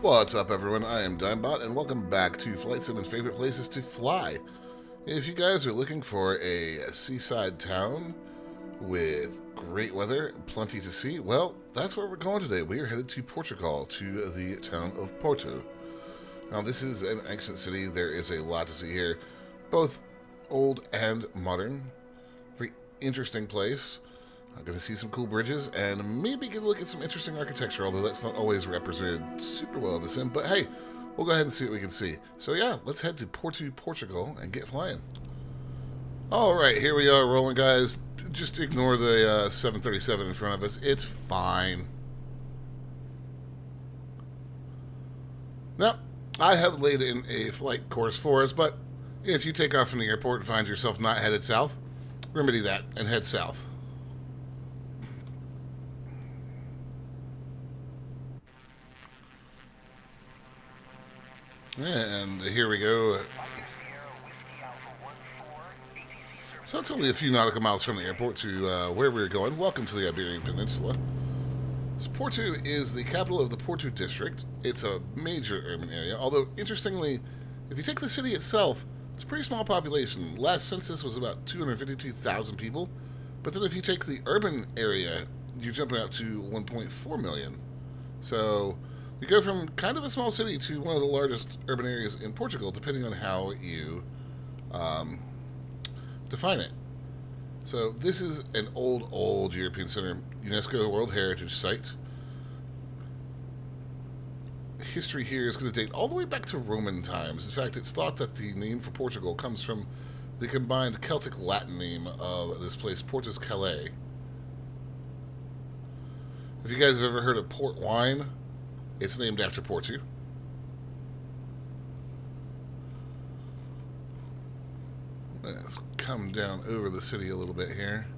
What's up, everyone? I am Dimebot, and welcome back to Flight Sim's favorite places to fly. If you guys are looking for a seaside town with great weather, plenty to see, well, that's where we're going today. We are headed to Portugal, to the town of Porto. Now, this is an ancient city. There is a lot to see here, both old and modern. Very interesting place. I'm going to see some cool bridges and maybe get a look at some interesting architecture, although that's not always represented super well in the sim. But hey, we'll go ahead and see what we can see. So yeah, let's head to Porto, Portugal and get flying. Alright, here we are rolling, guys. Just ignore the 737 in front of us. It's fine. Now, I have laid in a flight course for us, but if you take off from the airport and find yourself not headed south, remedy that and head south. And here we go. So it's only a few nautical miles from the airport to where we're going. Welcome to the Iberian Peninsula. So Porto is the capital of the Porto district. It's a major urban area, although interestingly, if you take the city itself, it's a pretty small population. Last census was about 252,000 people, but then if you take the urban area, you're jumping out to 1.4 million. So you go from kind of a small city to one of the largest urban areas in Portugal, depending on how you define it. So this is an old European Center, UNESCO World Heritage Site. History here is going to date all the way back to Roman times. In fact, it's thought that the name for Portugal comes from the combined Celtic-Latin name of this place, Portus Calais. If you guys have ever heard of port wine, it's named after Porto. Let's come down over the city a little bit here.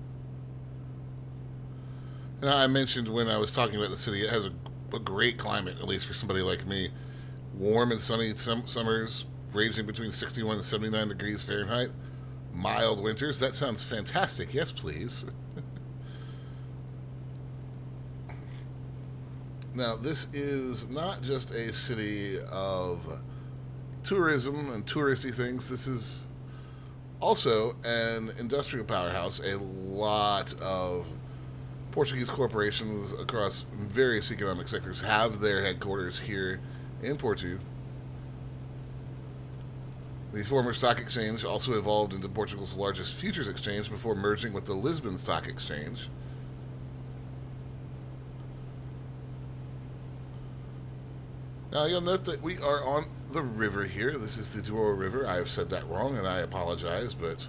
Now, I mentioned when I was talking about the city, it has a great climate, at least for somebody like me. Warm and sunny summers, ranging between 61 and 79 degrees Fahrenheit. Mild winters. That sounds fantastic. Yes, please. Now, this is not just a city of tourism and touristy things. This is also an industrial powerhouse. A lot of Portuguese corporations across various economic sectors have their headquarters here in Porto. The former stock exchange also evolved into Portugal's largest futures exchange before merging with the Lisbon Stock Exchange. Now, you'll note that we are on the river here. This is the Douro River. I have said that wrong, and I apologize, but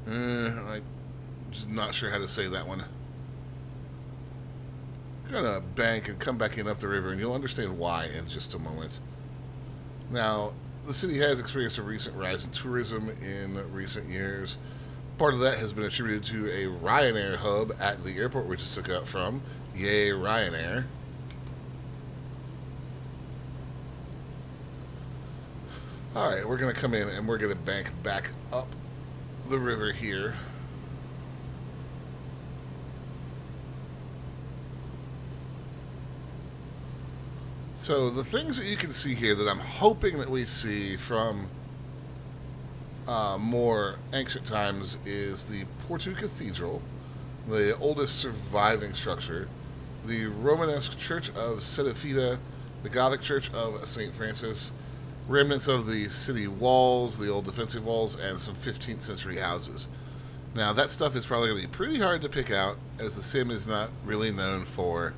I'm just not sure how to say that one. I'm going to bank and come back in up the river, and you'll understand why in just a moment. Now, the city has experienced a recent rise in tourism in recent years. Part of that has been attributed to a Ryanair hub at the airport we just took out from. Yay, Ryanair. Alright, we're going to come in and we're going to bank back up the river here. So the things that you can see here that I'm hoping that we see from more ancient times is the Porto Cathedral, the oldest surviving structure, the Romanesque Church of Setefida, the Gothic Church of St. Francis, remnants of the city walls, the old defensive walls, and some 15th century houses. Now, that stuff is probably going to be pretty hard to pick out, as the sim is not really known for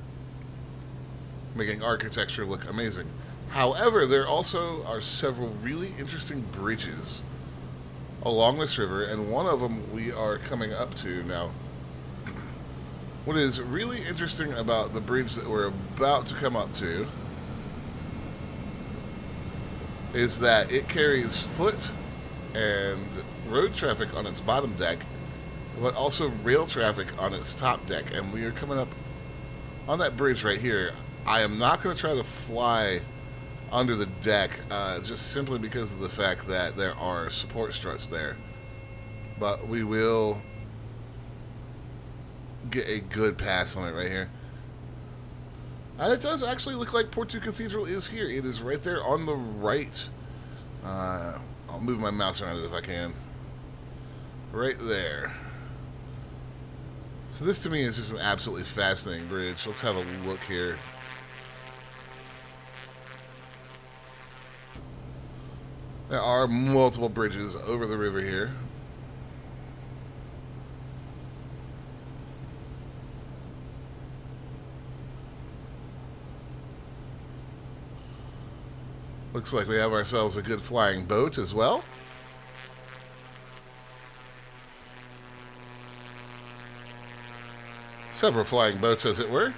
making architecture look amazing. However, there also are several really interesting bridges along this river, and one of them we are coming up to now. What is really interesting about the bridge that we're about to come up to is that it carries foot and road traffic on its bottom deck, but also rail traffic on its top deck. And we are coming up on that bridge right here. I am not going to try to fly under the deck, just simply because of the fact that there are support struts there. But we will get a good pass on it right here. And it does actually look like Porto Cathedral is here. It is right there on the right. I'll move my mouse around it if I can. Right there. So this to me is just an absolutely fascinating bridge. Let's have a look here. There are multiple bridges over the river here. Looks like we have ourselves a good flying boat as well. Several flying boats, as it were.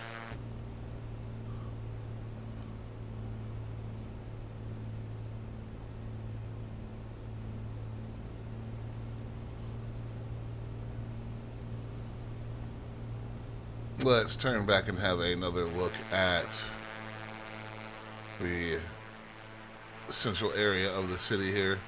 Let's turn back and have another look at the central area of the city here.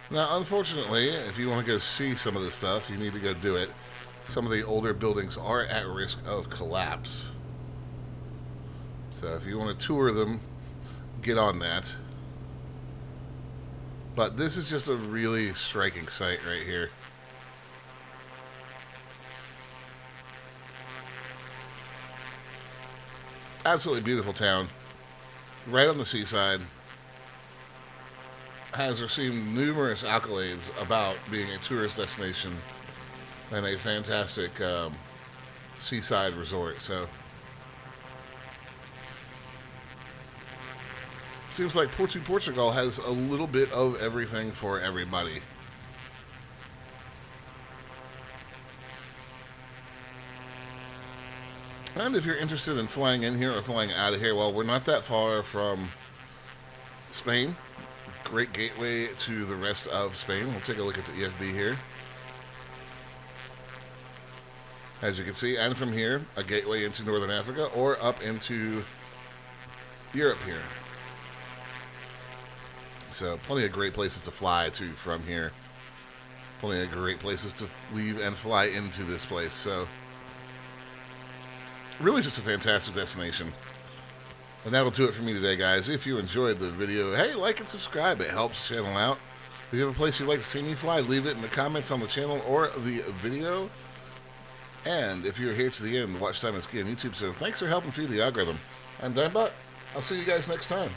Now, unfortunately, if you want to go see some of this stuff, you need to go do it. Some of the older buildings are at risk of collapse. So if you want to tour them, get on that. But this is just a really striking sight right here. Absolutely beautiful town. Right on the seaside. Has received numerous accolades about being a tourist destination and a fantastic seaside resort. So seems like Portugal has a little bit of everything for everybody. And if you're interested in flying in here or flying out of here, well, we're not that far from Spain. Great gateway to the rest of Spain. We'll take a look at the EFB here. As you can see, and from here, a gateway into Northern Africa or up into Europe here. So plenty of great places to fly to from here. Plenty of great places to leave and fly into this place. So really just a fantastic destination. And that'll do it for me today, guys. If you enjoyed the video, hey, like and subscribe. It helps the channel out. If you have a place you'd like to see me fly, leave it in the comments on the channel or the video. And if you're here to the end, watch Time and Ski on YouTube. So thanks for helping feed the algorithm. I'm Dinebot. I'll see you guys next time.